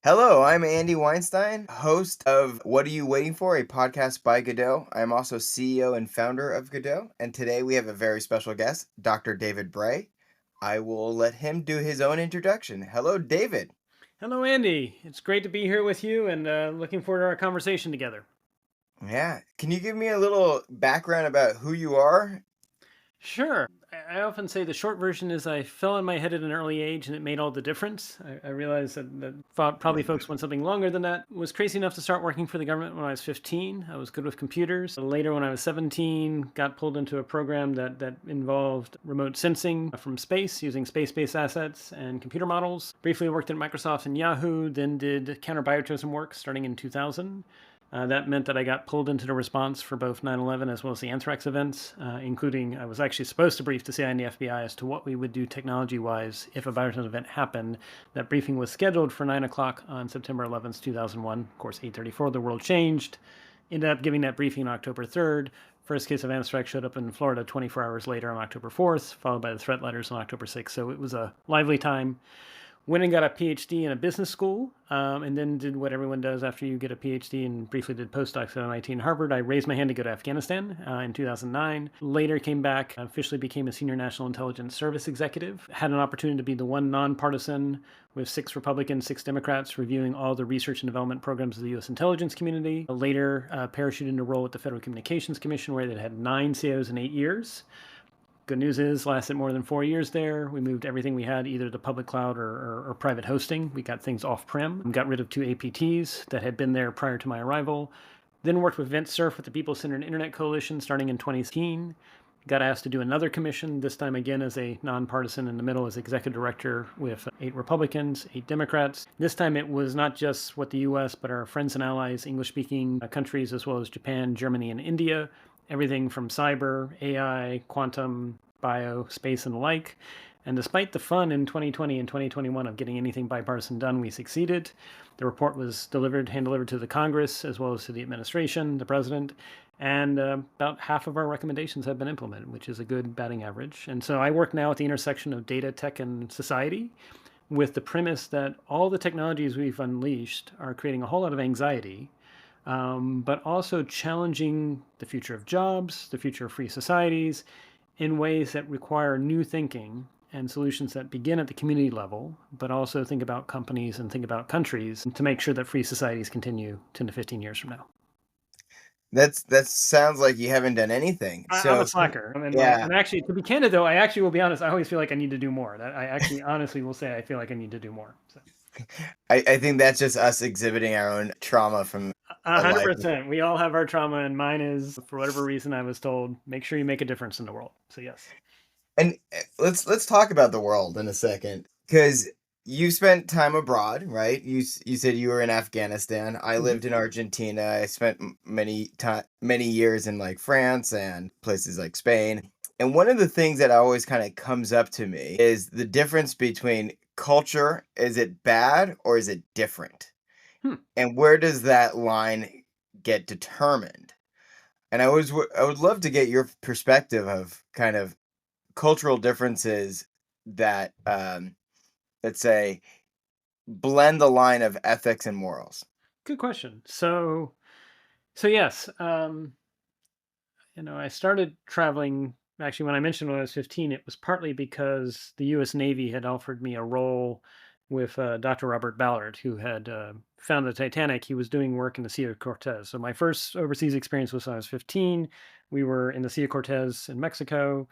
Hello, I'm Andy Weinstein, host of What Are You Waiting For? A podcast by Godot. I'm also CEO and founder of Godot, and today we have a very special guest, Dr. David Bray. I will let him do his own introduction. Hello, David. Hello, Andy. It's great to be here with you and looking forward to our conversation together. Yeah, can you give me a little background about who you are? Sure. I often say the short version is I fell on my head at an early age and it made all the difference. I realized that probably folks want something longer than that. Was crazy enough to start working for the government when I was 15. I was good with computers. Later, when I was 17, got pulled into a program that involved remote sensing from space using space-based assets and computer models. Briefly worked at Microsoft and Yahoo, then did counter-bioterrorism work starting in 2000. That meant that I got pulled into the response for both 9/11 as well as the anthrax events, including I was actually supposed to brief the CIA and the FBI as to what we would do technology-wise if a bioterrorism event happened. That briefing was scheduled for 9 o'clock on September 11th, 2001. Of course, 8:34, the world changed. Ended up giving that briefing on October 3rd. First case of anthrax showed up in Florida 24 hours later on October 4th, followed by the threat letters on October 6th. So it was a lively time. Went and got a PhD in a business school, and then did what everyone does after you get a PhD, and briefly did postdocs at MIT and Harvard. I raised my hand to go to Afghanistan in 2009. Later came back, officially became a senior national intelligence service executive. Had an opportunity to be the one nonpartisan with 6 Republicans, 6 Democrats, reviewing all the research and development programs of the U.S. intelligence community. Later, parachuted into a role with the Federal Communications Commission, where they had 9 CEOs in 8 years. Good news is, lasted more than 4 years there. We moved everything we had either to public cloud or private hosting. We got things off-prem. Got rid of 2 APTs that had been there prior to my arrival. Then worked with VentSurf with the People-Centered Internet Coalition starting in 2016. Got asked to do another commission, this time again as a nonpartisan in the middle as executive director with 8 Republicans, 8 Democrats. This time it was not just what the US, but our friends and allies, English-speaking countries, as well as Japan, Germany, and India. Everything from cyber, AI, quantum, bio, space, and the like. And despite the fun in 2020 and 2021 of getting anything bipartisan done, we succeeded. The report was hand-delivered to the Congress, as well as to the administration, the president, and about half of our recommendations have been implemented, which is a good batting average. And so I work now at the intersection of data, tech, and society, with the premise that all the technologies we've unleashed are creating a whole lot of anxiety, but also challenging the future of jobs, the future of free societies, in ways that require new thinking and solutions that begin at the community level, but also think about companies and think about countries to make sure that free societies continue 10 to 15 years from now. That sounds like you haven't done anything. I'm a slacker. Yeah, And actually, to be candid though, I actually will be honest, I always feel like I need to do more. That I actually honestly will say I feel like I need to do more. So. I think that's just us exhibiting our own trauma from a life. 100%. We all have our trauma, and mine is, for whatever reason, I was told, make sure you make a difference in the world. So yes. And let's talk about the world in a second, because you spent time abroad, right? You said you were in Afghanistan. I Mhm. lived in Argentina. I spent many years in like France and places like Spain. And one of the things that always kind of comes up to me is the difference between culture. Is it bad or is it different? Hmm. And where does that line get determined? And I would love to get your perspective of kind of cultural differences that, let's say, blend the line of ethics and morals. Good question. So yes, I started traveling. Actually, when I mentioned when I was 15, it was partly because the U.S. Navy had offered me a role with Dr. Robert Ballard, who had founded the Titanic. He was doing work in the Sea of Cortez. So my first overseas experience was when I was 15. We were in the Sea of Cortez in Mexico.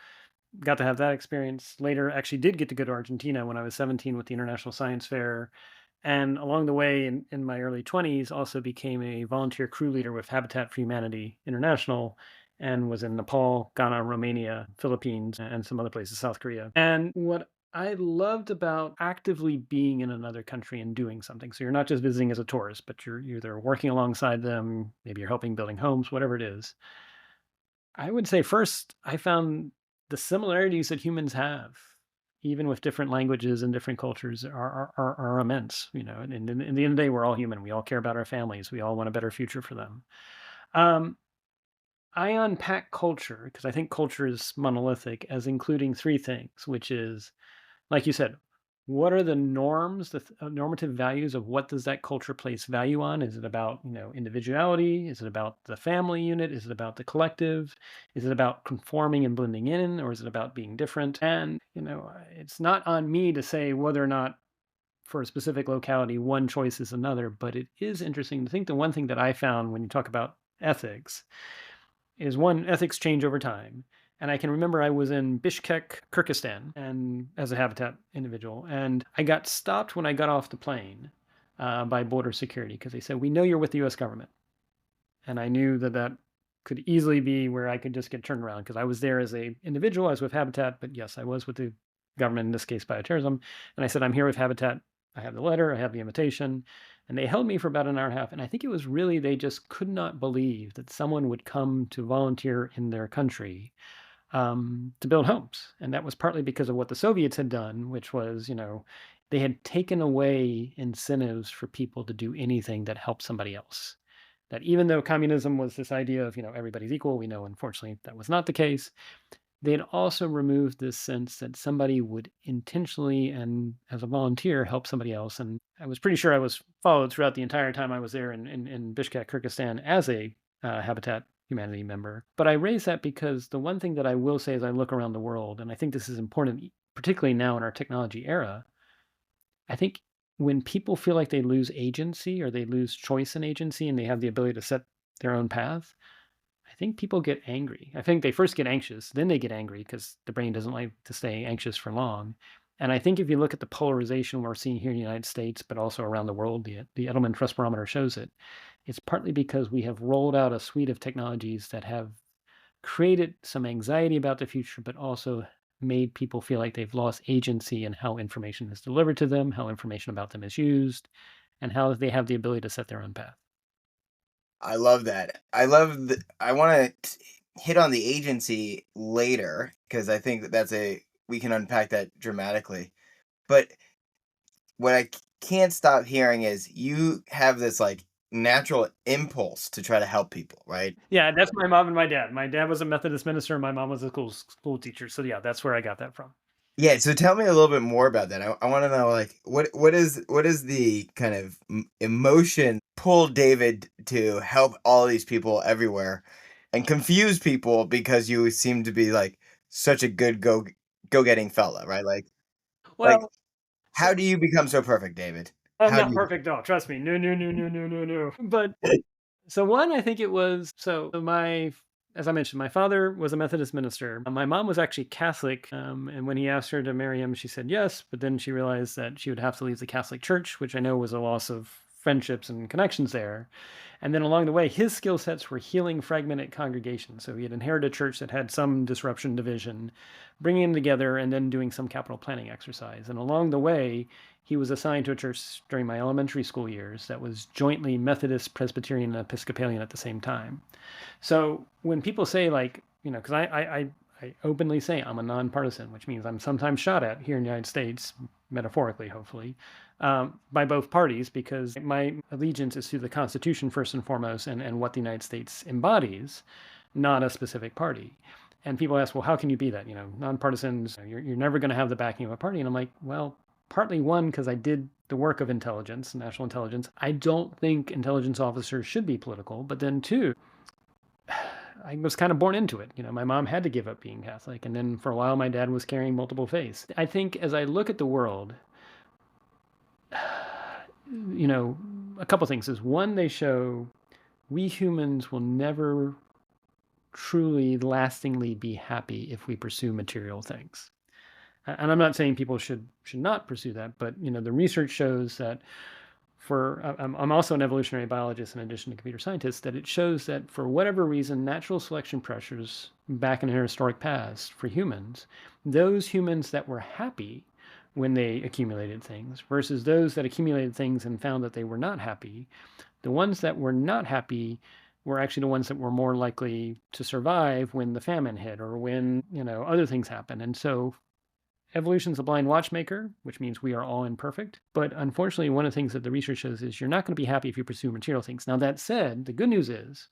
Got to have that experience. Later, actually did get to go to Argentina when I was 17 with the International Science Fair. And along the way, in my early 20s, also became a volunteer crew leader with Habitat for Humanity International, and was in Nepal, Ghana, Romania, Philippines, and some other places, South Korea. And what I loved about actively being in another country and doing something. So you're not just visiting as a tourist, but you're either working alongside them, maybe you're helping building homes, whatever it is. I would say first, I found the similarities that humans have even with different languages and different cultures, are immense. And in the end of the day, we're all human. We all care about our families. We all want a better future for them. Um, I unpack culture because I think culture is monolithic as including three things, which is, like you said, what are the norms, the normative values of what does that culture place value on? Is it about, individuality? Is it about the family unit? Is it about the collective? Is it about conforming and blending in, or is it about being different? And, it's not on me to say whether or not for a specific locality, one choice is another, but it is interesting to think the one thing that I found when you talk about ethics is one, ethics change over time. And I can remember I was in Bishkek, Kyrgyzstan, and as a habitat individual, and I got stopped when I got off the plane by border security because they said, "We know you're with the U.S. government," and I knew that that could easily be where I could just get turned around because I was there as a individual. I was with Habitat, but yes, I was with the government in this case, bioterrorism. And I said, "I'm here with Habitat. I have the letter. I have the invitation." And they held me for about an hour and a half. And I think it was really they just could not believe that someone would come to volunteer in their country to build homes. And that was partly because of what the Soviets had done, which was, they had taken away incentives for people to do anything that helped somebody else. That even though communism was this idea of, everybody's equal, we know unfortunately that was not the case. They had also removed this sense that somebody would intentionally and as a volunteer help somebody else. And I was pretty sure I was followed throughout the entire time I was there in Bishkek, Kyrgyzstan as a Habitat Humanity member. But I raise that because the one thing that I will say as I look around the world, and I think this is important, particularly now in our technology era, I think when people feel like they lose agency or they lose choice and agency and they have the ability to set their own path, I think people get angry. I think they first get anxious, then they get angry because the brain doesn't like to stay anxious for long. And I think if you look at the polarization we're seeing here in the United States, but also around the world, the Edelman Trust Barometer shows it. It's partly because we have rolled out a suite of technologies that have created some anxiety about the future, but also made people feel like they've lost agency in how information is delivered to them, how information about them is used, and how they have the ability to set their own path. I love that. I want to hit on the agency later because I think that we can unpack that dramatically. But what I can't stop hearing is you have this like natural impulse to try to help people, right? Yeah, that's my mom and my dad. My dad was a Methodist minister, and my mom was a school teacher. So yeah, that's where I got that from. Yeah, so tell me a little bit more about that. I want to know like what is the kind of emotion pull David to help all these people everywhere and confuse people because you seem to be like such a good go getting fella, right? Like Well, how so do you become so perfect, David? I'm How do not you perfect at all. Trust me. No, no, no, no, no, no, no. But so one, I think it was as I mentioned, my father was a Methodist minister. My mom was actually Catholic, and when he asked her to marry him, she said yes. But then she realized that she would have to leave the Catholic Church, which I know was a loss of friendships and connections there. And then along the way, his skill sets were healing fragmented congregations. So he had inherited a church that had some disruption, division, bringing them together, and then doing some capital planning exercise. And along the way, he was assigned to a church during my elementary school years that was jointly Methodist, Presbyterian, and Episcopalian at the same time. So when people say like, because I openly say I'm a nonpartisan, which means I'm sometimes shot at here in the United States, metaphorically, hopefully, by both parties, because my allegiance is to the Constitution first and foremost, and what the United States embodies, not a specific party. And people ask, well, how can you be that? Nonpartisans, you're never going to have the backing of a party. And I'm like, well, partly one, because I did the work of intelligence, national intelligence. I don't think intelligence officers should be political. But then two, I was kind of born into it. My mom had to give up being Catholic. And then for a while, my dad was carrying multiple faiths. I think as I look at the world, a couple things is one, they show we humans will never truly lastingly be happy if we pursue material things. And I'm not saying people should not pursue that, but the research shows that I'm also an evolutionary biologist in addition to computer scientist, that it shows that for whatever reason, natural selection pressures back in our historic past for humans, those humans that were happy when they accumulated things versus those that accumulated things and found that they were not happy, the ones that were not happy were actually the ones that were more likely to survive when the famine hit or when, other things happen. And so Evolution's a blind watchmaker, which means we are all imperfect. But unfortunately, one of the things that the research shows is you're not going to be happy if you pursue material things. Now, that said, the good news is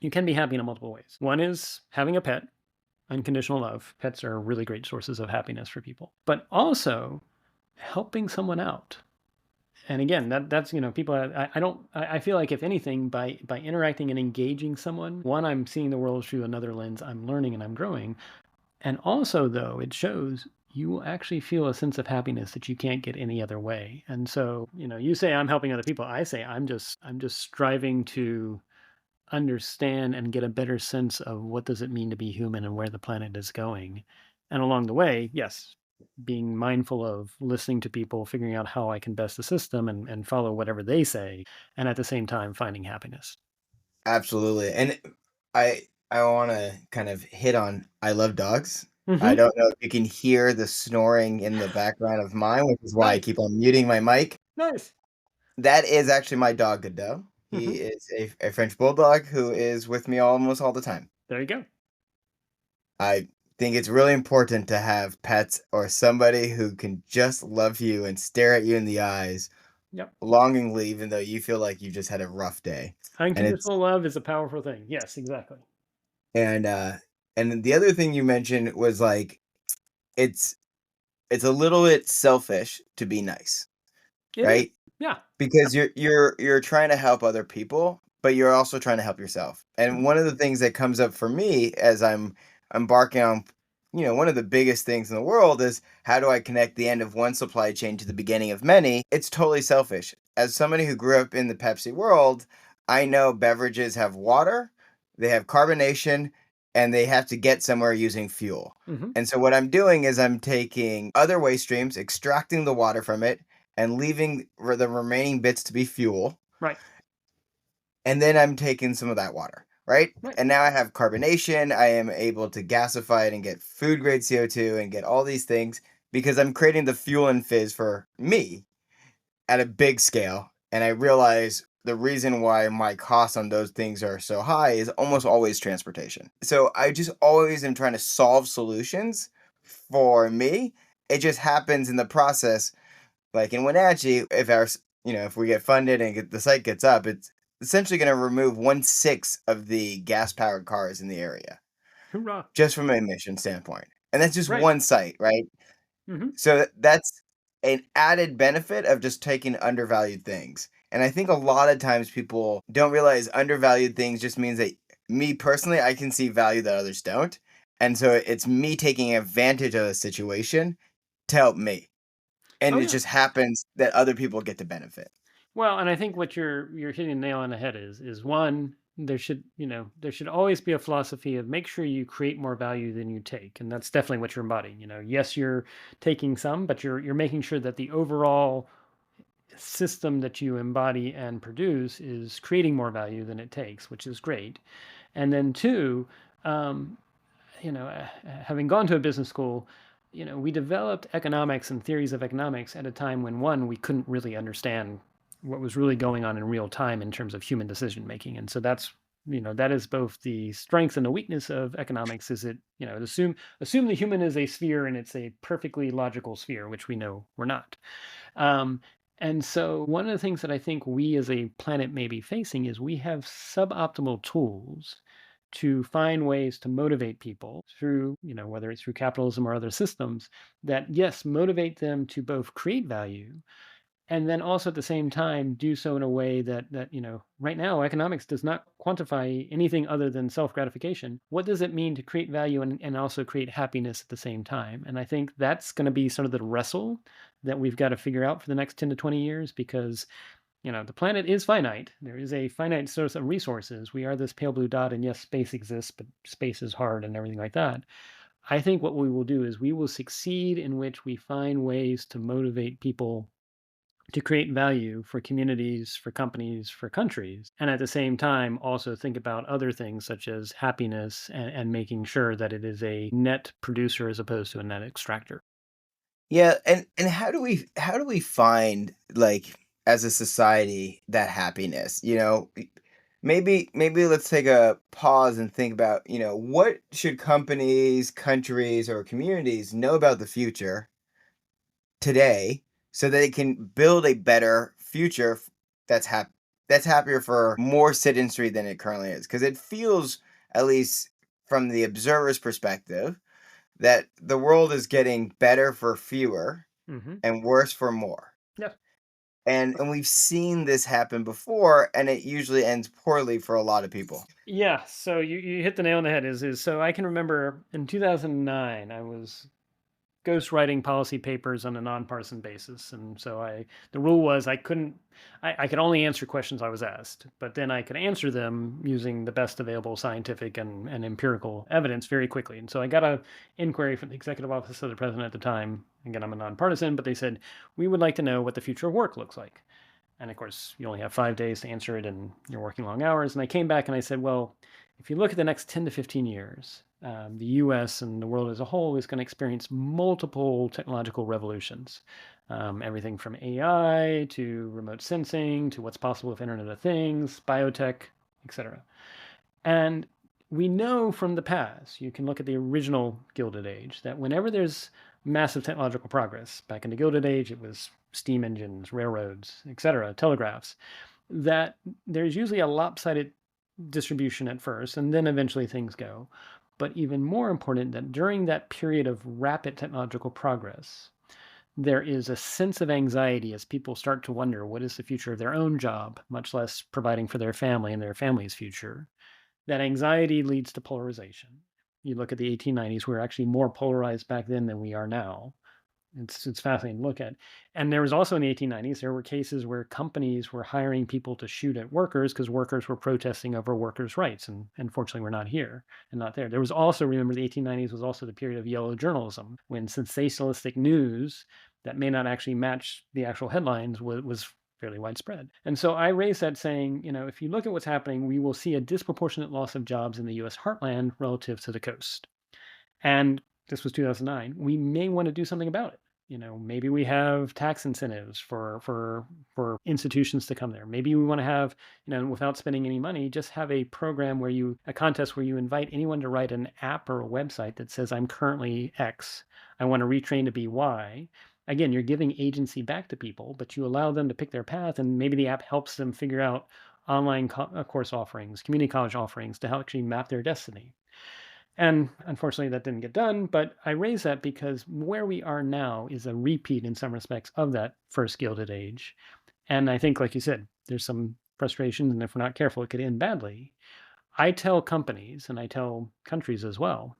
you can be happy in multiple ways. One is having a pet, unconditional love. Pets are really great sources of happiness for people, but also helping someone out. And again, that's people. I feel like if anything, by interacting and engaging someone, one, I'm seeing the world through another lens. I'm learning and I'm growing. And also, though, it shows you will actually feel a sense of happiness that you can't get any other way. And so, you say I'm helping other people. I say I'm just striving to understand and get a better sense of what does it mean to be human and where the planet is going. And along the way, yes, being mindful of listening to people, figuring out how I can best assist them and follow whatever they say, and at the same time finding happiness. Absolutely. And I want to kind of hit on I love dogs. I Hmm. don't know if you can hear the snoring in the background of mine, which is why I Nice. keep on muting my mic. Nice. That is actually my dog, Godot. He Hmm. is a French bulldog who is with me almost all the time. There you go. I think it's really important to have pets or somebody who can just love you and stare at you in the eyes Yep. longingly, even though you feel like you just had a rough day. And it's Unconditional love is a powerful thing. Yes, exactly. and and the other thing you mentioned was like it's it's a little bit selfish to be nice, It is. right? Yeah. Because you're trying to help other people, but you're also trying to help yourself. And Mhm. one of the things that comes up for me as I'm embarking on, one of the biggest things in the world is how do I connect the end of one supply chain to the beginning of many? It's totally selfish. As somebody who grew up in the Pepsi world, I know beverages have water, they have carbonation, and they have to get somewhere using fuel. Mhm. And so what I'm doing is I'm taking other waste streams, extracting the water from it, and leaving the remaining bits to be fuel. Right. And then I'm taking some of that water, right? Right. And now I have carbonation. I am able to gasify it and get food grade CO2 and get all these things because I'm creating the fuel and fizz for me at a big scale. And I realize the reason why my costs on those things are so high is almost always transportation. So I just always am trying to solve solutions for me. It just happens in the process like in Wenatchee, if if we get funded and the site gets up, it's essentially going to remove 1/6 of the gas powered cars in the area, Hoorah. just from an emission standpoint. And that's just Right. one site, right? Mhm. So that's an added benefit of just taking undervalued things. And I think a lot of times people don't realize undervalued things just means that me personally, I can see value that others don't. And so it's me taking advantage of a situation to help me. And Oh, it yeah. just happens that other people get to benefit. Well, and I think what you're hitting the nail on the head is one, there should always be a philosophy of make sure you create more value than you take. And that's definitely what you're embodying. Yes, you're taking some, but you're making sure that the overall system that you embody and produce is creating more value than it takes, which is great. And then two, um, having gone to a business school, we developed economics and theories of economics at a time when one, we couldn't really understand what was really going on in real time in terms of human decision making. And so that is both the strength and the weakness of economics is assume the human is a sphere and it's a perfectly logical sphere, which we know we're not. Um, and so one of the things that I think we as a planet may be facing is we have suboptimal tools to find ways to motivate people through, whether it's through capitalism or other systems that, yes, motivate them to both create value and then also at the same time do so in a way that right now economics does not quantify anything other than self-gratification. What does it mean to create value and also create happiness at the same time? And I think that's going to be sort of the wrestle that we've got to figure out for the next 10 to 20 years because the planet is finite. There is a finite source of resources. We are this pale blue dot, and yes, space exists, but space is hard and everything like that. I think what we will do is we will succeed in which we find ways to motivate people to create value for communities, for companies, for countries, and at the same time also think about other things such as happiness and making sure that it is a net producer as opposed to a net extractor. Yeah, and how do we find like as a society that happiness? maybe let's take a pause and think about, what should companies, countries, or communities know about the future today so that they can build a better future that's that's happier for more citizenry than it currently is, because it feels, at least from the observer's perspective, that the world is getting better for fewer Hmm. and worse for more. Yeah. And we've seen this happen before, and it usually ends poorly for a lot of people. Yeah, so you hit the nail on the head. Is so I can remember in 2009 I was ghostwriting policy papers on a nonpartisan basis, and so the rule was I could only answer questions I was asked, but then I could answer them using the best available scientific and empirical evidence very quickly. And so I got a inquiry from the executive office of the president at the time. Again, I'm a nonpartisan, but they said we would like to know what the future of work looks like. And of course, you only have 5 days to answer it, and you're working long hours. And I came back and I said, well, if you look at the next 10 to 15 years, the US and the world as a whole is going to experience multiple technological revolutions. Everything from AI to remote sensing to what's possible with Internet of Things, biotech, etc. And we know from the past, you can look at the original Gilded Age, that whenever there's massive technological progress, back in the Gilded Age, it was steam engines, railroads, etc., telegraphs, that there's usually a lopsided distribution at first, and then eventually things go. But even more important, that during that period of rapid technological progress, there is a sense of anxiety as people start to wonder what is the future of their own job, much less providing for their family and their family's future. That anxiety leads to polarization. You look at the 1890s, we were actually more polarized back then than we are now. It's fascinating to look at. And there was also in the 1890s, there were cases where companies were hiring people to shoot at workers because workers were protesting over workers' rights. And unfortunately, we're not here and not there. There was also, remember, the 1890s was also the period of yellow journalism when sensationalistic news that may not actually match the actual headlines was fairly widespread. And so I raised that saying, if you look at what's happening, we will see a disproportionate loss of jobs in the US heartland relative to the coast. And this was 2009. We may want to do something about it. Maybe we have tax incentives for institutions to come there. Maybe we want to have, without spending any money, just have a program a contest where you invite anyone to write an app or a website that says, I'm currently X. I want to retrain to be Y. Again, you're giving agency back to people, but you allow them to pick their path, and maybe the app helps them figure out online course offerings, community college offerings to help actually map their destiny. And unfortunately, that didn't get done. But I raise that because where we are now is a repeat in some respects of that first Gilded Age. And I think, like you said, there's some frustrations. And if we're not careful, it could end badly. I tell companies and I tell countries as well.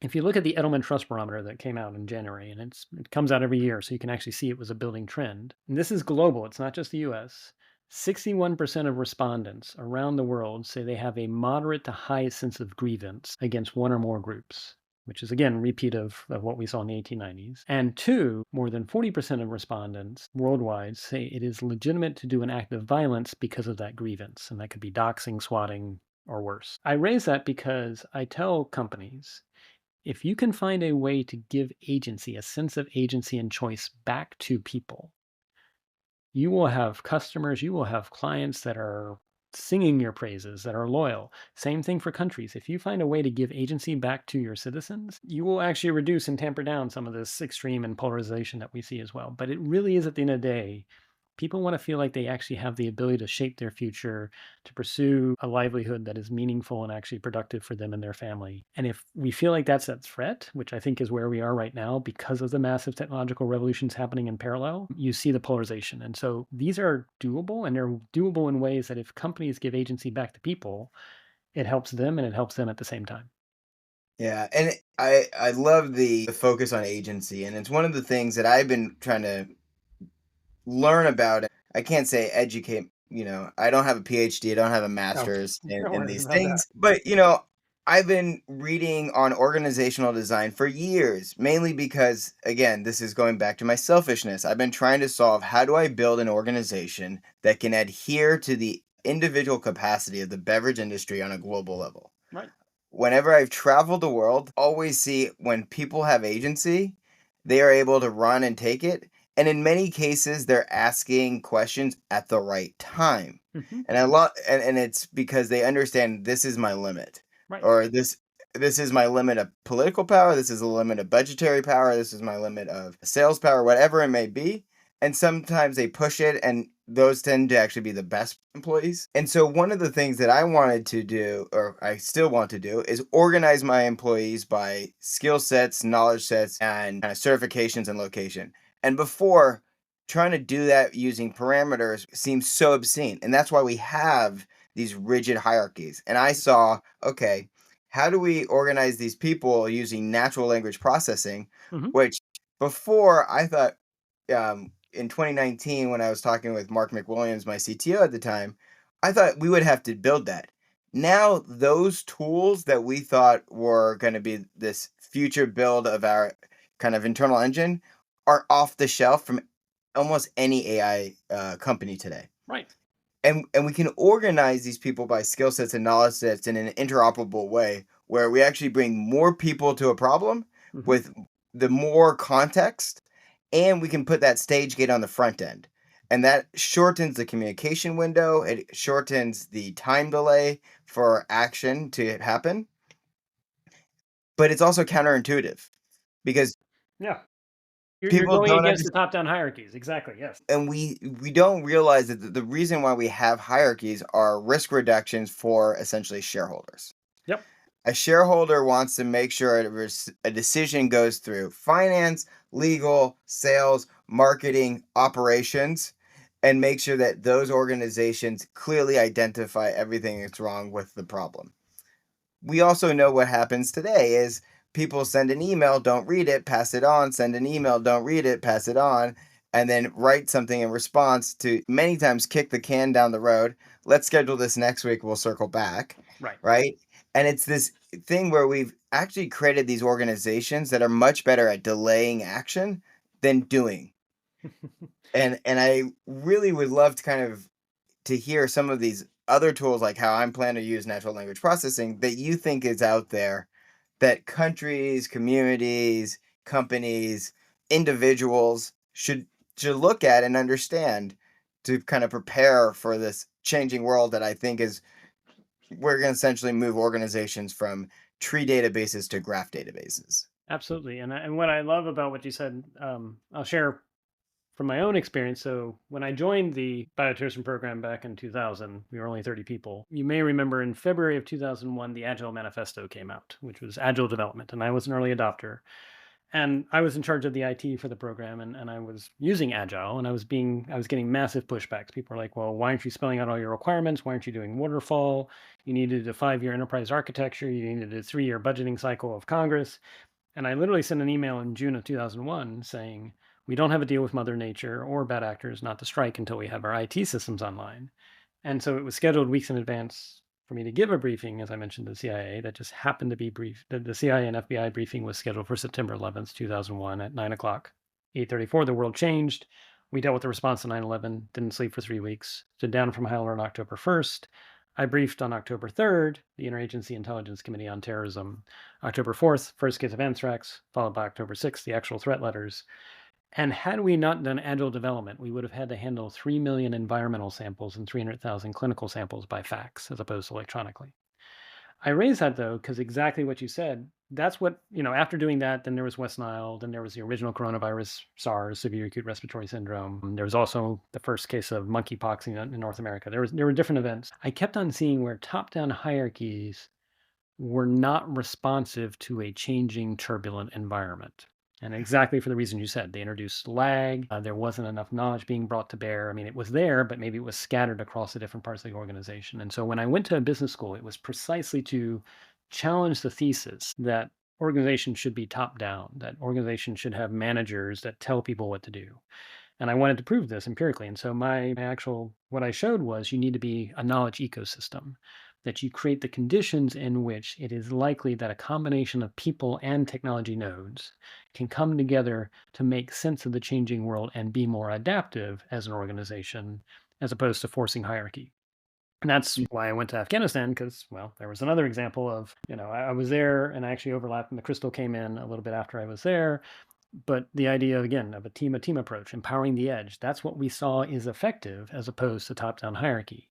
If you look at the Edelman Trust Barometer that came out in January, and it comes out every year, so you can actually see it was a building trend. And this is global, it's not just the US. 61% of respondents around the world say they have a moderate to high sense of grievance against one or more groups, which is again repeat of what we saw in the 1890s. And two, more than 40% of respondents worldwide say it is legitimate to do an act of violence because of that grievance. And that could be doxing, swatting, or worse. I raise that because I tell companies if you can find a way to give agency, a sense of agency and choice back to people, you will have customers, you will have clients that are singing your praises, that are loyal. Same thing for countries. If you find a way to give agency back to your citizens, you will actually reduce and tamper down some of this extreme and polarization that we see as well. But it really is, at the end of the day, people want to feel like they actually have the ability to shape their future, to pursue a livelihood that is meaningful and actually productive for them and their family. And if we feel like that's a threat, which I think is where we are right now because of the massive technological revolutions happening in parallel, you see the polarization. And so these are doable, and they're doable in ways that if companies give agency back to people, it helps them and it helps them at the same time. Yeah, and I love the focus on agency, and it's one of the things that I've been trying to learn about. I can't say educate, I don't have a PhD, I don't have a Oh, master's no in worries these about that. things, but I've been reading on organizational design for years, mainly because, again, this is going back to my selfishness. I've been trying to solve, how do I build an organization that can adhere to the individual capacity of the beverage industry on a global level? Right. Whenever I've traveled the world, always see when people have agency, they are able to run and take it. And in many cases, they're asking questions at the right time. Hmm. And I love and it's because they understand this is my limit, Right. or this is my limit of political power, this is a limit of budgetary power, this is my limit of sales power, whatever it may be. And sometimes they push it, and those tend to actually be the best employees. And so one of the things that I wanted to do, or I still want to do, is organize my employees by skill sets, knowledge sets, and kind of certifications and location. And before, trying to do that using parameters seems so obscene. And that's why we have these rigid hierarchies. And I saw, okay, how do we organize these people using natural language processing? Hmm. Which before I thought, in 2019, when I was talking with Mark McWilliams, my CTO at the time, I thought we would have to build that. Now, those tools that we thought were going to be this future build of our kind of internal engine are off the shelf from almost any AI company today. Right. And we can organize these people by skill sets and knowledge sets in an interoperable way where we actually bring more people to a problem Hmm. with the more context, and we can put that stage gate on the front end. And that shortens the communication window, it shortens the time delay for action to happen, but it's also counterintuitive because Yeah. You're people going don't against the understand. top down hierarchies. Exactly. Yes. And we don't realize that the reason why we have hierarchies are risk reductions for essentially shareholders. Yep. A shareholder wants to make sure a decision goes through finance, legal, sales, marketing, operations, and make sure that those organizations clearly identify everything that's wrong with the problem. We also know what happens today is people send an email, don't read it, pass it on, send an email, don't read it, pass it on, and then write something in response to many times kick the can down the road. Let's schedule this next week, we'll circle back, Right. right? And it's this thing where we've actually created these organizations that are much better at delaying action than doing. And I really would love to kind of to hear some of these other tools, like how I'm planning to use natural language processing, that you think is out there that countries, communities, companies, individuals should look at and understand to kind of prepare for this changing world that I think is we're going to essentially move organizations from tree databases to graph databases. Absolutely. And what I love about what you said, I'll share from my own experience. So when I joined the bioterrorism program back in 2000, we were only 30 people. You may remember in February of 2001, the Agile Manifesto came out, which was agile development, and I was an early adopter. And I was in charge of the IT for the program, and I was using Agile, and I was getting massive pushbacks. People were like, "Well, why aren't you spelling out all your requirements? Why aren't you doing waterfall? You needed a 5-year enterprise architecture. You needed a 3-year budgeting cycle of Congress." And I literally sent an email in June of 2001 saying, "We don't have a deal with Mother Nature or bad actors not to strike until we have our IT systems online." And so it was scheduled weeks in advance for me to give a briefing, as I mentioned, to the CIA. That just happened to be brief. The CIA and FBI briefing was scheduled for September 11th, 2001 at 9 o'clock. 8:34, the world changed. We dealt with the response to 9/11, didn't sleep for 3 weeks, stood down from high alert on October 1st. I briefed on October 3rd, the Interagency Intelligence Committee on Terrorism. October 4th, first case of anthrax, followed by October 6th, the actual threat letters. And had we not done agile development, we would have had to handle 3 million environmental samples and 300,000 clinical samples by fax as opposed to electronically. I raise that though, because exactly what you said, that's what, after doing that, then there was West Nile, then there was the original coronavirus, SARS, severe acute respiratory syndrome. There was also the first case of monkeypox in North America. There were different events. I kept on seeing where top down hierarchies were not responsive to a changing, turbulent environment. And exactly for the reason you said, they introduced lag. There wasn't enough knowledge being brought to bear. I mean, it was there, but maybe it was scattered across the different parts of the organization. And so when I went to a business school, it was precisely to challenge the thesis that organizations should be top down, that organizations should have managers that tell people what to do. And I wanted to prove this empirically. And so my actual, what I showed was you need to be a knowledge ecosystem, that you create the conditions in which it is likely that a combination of people and technology nodes can come together to make sense of the changing world and be more adaptive as an organization, as opposed to forcing hierarchy. And that's why I went to Afghanistan because, well, there was another example of, I was there and I actually overlapped and the crystal came in a little bit after I was there. But the idea, again, of a team approach, empowering the edge, that's what we saw is effective as opposed to top down hierarchy.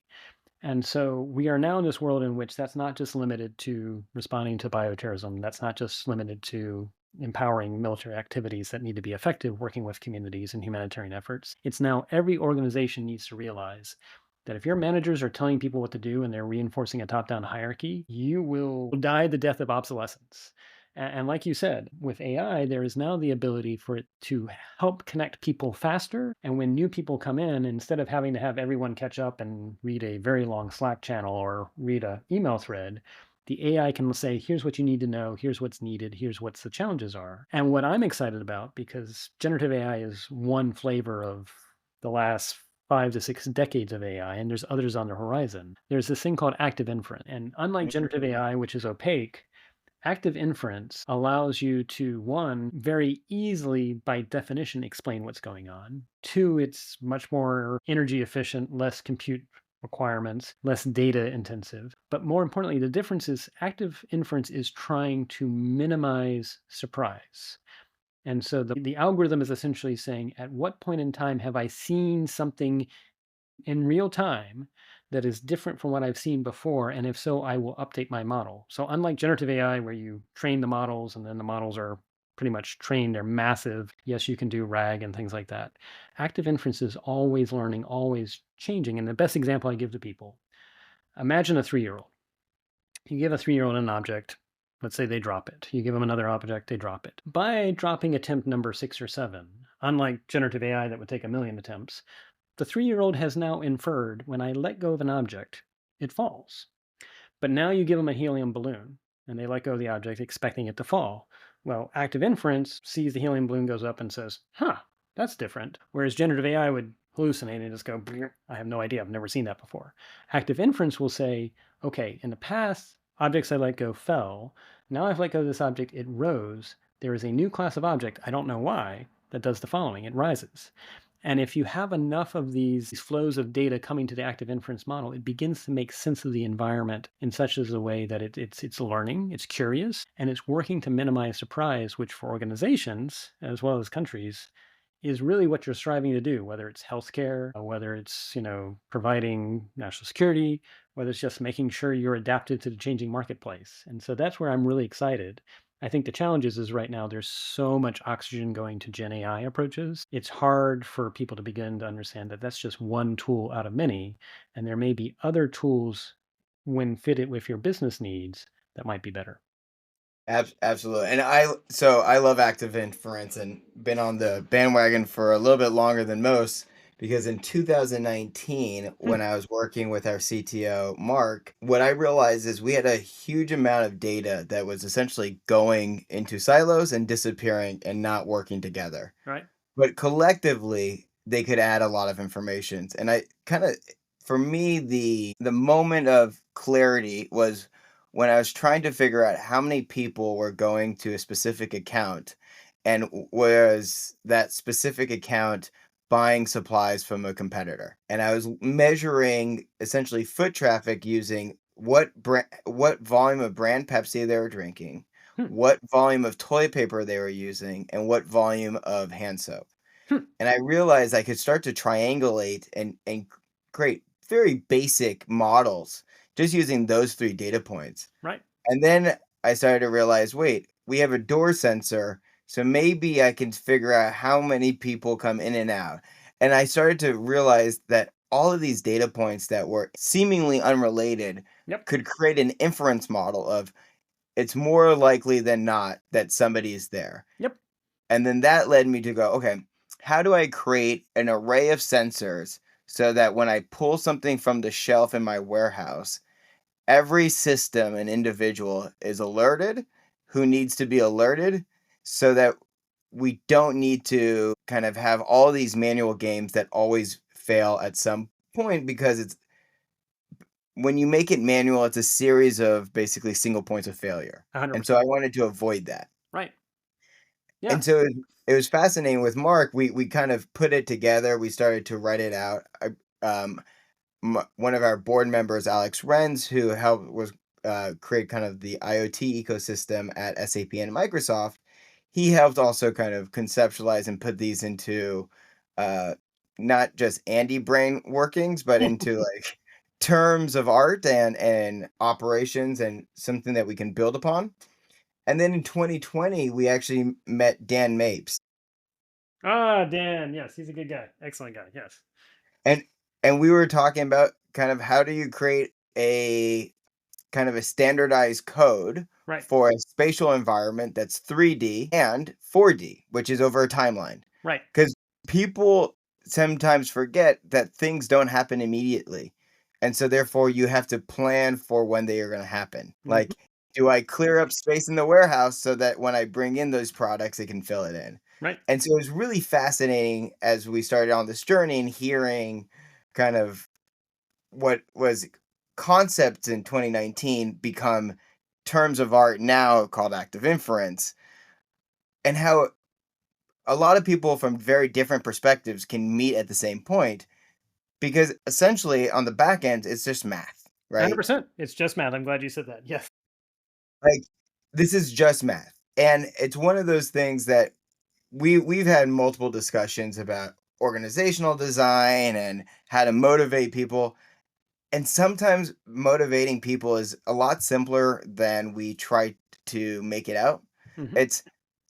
And so we are now in this world in which that's not just limited to responding to bioterrorism. That's not just limited to empowering military activities that need to be effective, working with communities and humanitarian efforts. It's now every organization needs to realize that if your managers are telling people what to do and they're reinforcing a top down hierarchy, you will die the death of obsolescence. And like you said, with AI, there is now the ability for it to help connect people faster. And when new people come in, instead of having to have everyone catch up and read a very long Slack channel or read an email thread, the AI can say, here's what you need to know, here's what's needed, here's what the challenges are. And what I'm excited about, because generative AI is one flavor of the last 5 to 6 decades of AI, and there's others on the horizon. There's this thing called active inference. And unlike generative AI, which is opaque, active inference allows you to, one, very easily, by definition, explain what's going on. Two, it's much more energy efficient, less compute requirements, less data intensive. But more importantly, the difference is active inference is trying to minimize surprise. And so the algorithm is essentially saying, at what point in time have I seen something in real time that is different from what I've seen before? And if so, I will update my model. So unlike generative AI, where you train the models and then the models are pretty much trained, they're massive. Yes, you can do RAG and things like that. Active inference is always learning, always changing. And the best example I give to people, imagine a 3-year-old. You give a 3-year-old an object. Let's say they drop it. You give them another object, they drop it. By dropping attempt number 6 or 7, unlike generative AI that would take a million attempts, the 3-year-old has now inferred when I let go of an object, it falls. But now you give them a helium balloon and they let go of the object expecting it to fall. Well, active inference sees the helium balloon goes up and says, huh, that's different. Whereas generative AI would hallucinate and just go, I have no idea. I've never seen that before. Active inference will say, okay, in the past, objects I let go fell. Now I've let go of this object, it rose. There is a new class of object, I don't know why, that does the following, it rises. And if you have enough of these flows of data coming to the active inference model, it begins to make sense of the environment in such as a way that it's learning, it's curious, and it's working to minimize surprise, which for organizations as well as countries is really what you're striving to do, whether it's healthcare, whether it's, providing national security, whether it's just making sure you're adapted to the changing marketplace. And so that's where I'm really excited. I think the challenge is right now there's so much oxygen going to Gen AI approaches. It's hard for people to begin to understand that that's just one tool out of many, and there may be other tools when fitted with your business needs that might be better. Absolutely. And I love active inference and been on the bandwagon for a little bit longer than most because in 2019, Hmm, when I was working with our CTO, Mark, what I realized is we had a huge amount of data that was essentially going into silos and disappearing and not working together. right? But collectively, they could add a lot of information. And I kind of, for me, the moment of clarity was when I was trying to figure out how many people were going to a specific account, and was that specific account buying supplies from a competitor. And I was measuring essentially foot traffic using what volume of brand Pepsi they were drinking, Hmm, what volume of toilet paper they were using, and what volume of hand soap. hmm, And I realized I could start to triangulate and create very basic models just using those 3 data points. right. And then I started to realize, wait, we have a door sensor, so maybe I can figure out how many people come in and out. And I started to realize that all of these data points that were seemingly unrelated Yep. could create an inference model of it's more likely than not that somebody is there. Yep. And then that led me to go, okay, how do I create an array of sensors so that when I pull something from the shelf in my warehouse, every system and individual is alerted who needs to be alerted so that we don't need to kind of have all these manual games that always fail at some point because it's when you make it manual, it's a series of basically single points of failure. And so 100%. I wanted to avoid that. Right. Yeah. And so it was fascinating with Mark. We kind of put it together. We started to write it out. One of our board members, Alex Renz, who helped was create kind of the IoT ecosystem at SAP and Microsoft. he helped also kind of conceptualize and put these into uh, not just Andy brain workings, but into like terms of art and operations and something that we can build upon. And then in 2020, we actually met Dan Mapes, Ah, Dan. Yes, he's a good guy. Excellent guy. Yes. and and we were talking about kind of how do you create a kind of a standardized code Right. for a spatial environment that's 3D and 4D, which is over a timeline. Right. Because people sometimes forget that things don't happen immediately. And so therefore you have to plan for when they are going to happen. Hmm. Like, do I clear up space in the warehouse so that when I bring in those products, it can fill it in? Right. And so it was really fascinating as we started on this journey and hearing kind of what was concepts in 2019 become terms of art now called active inference, and how a lot of people from very different perspectives can meet at the same point because essentially on the back end it's just math, right? 100%. It's just math. I'm glad you said that. Yes. Like, this is just math, and it's one of those things that we've had multiple discussions about organizational design and how to motivate people. And sometimes motivating people is a lot simpler than we try to make it out. Hmm. It's,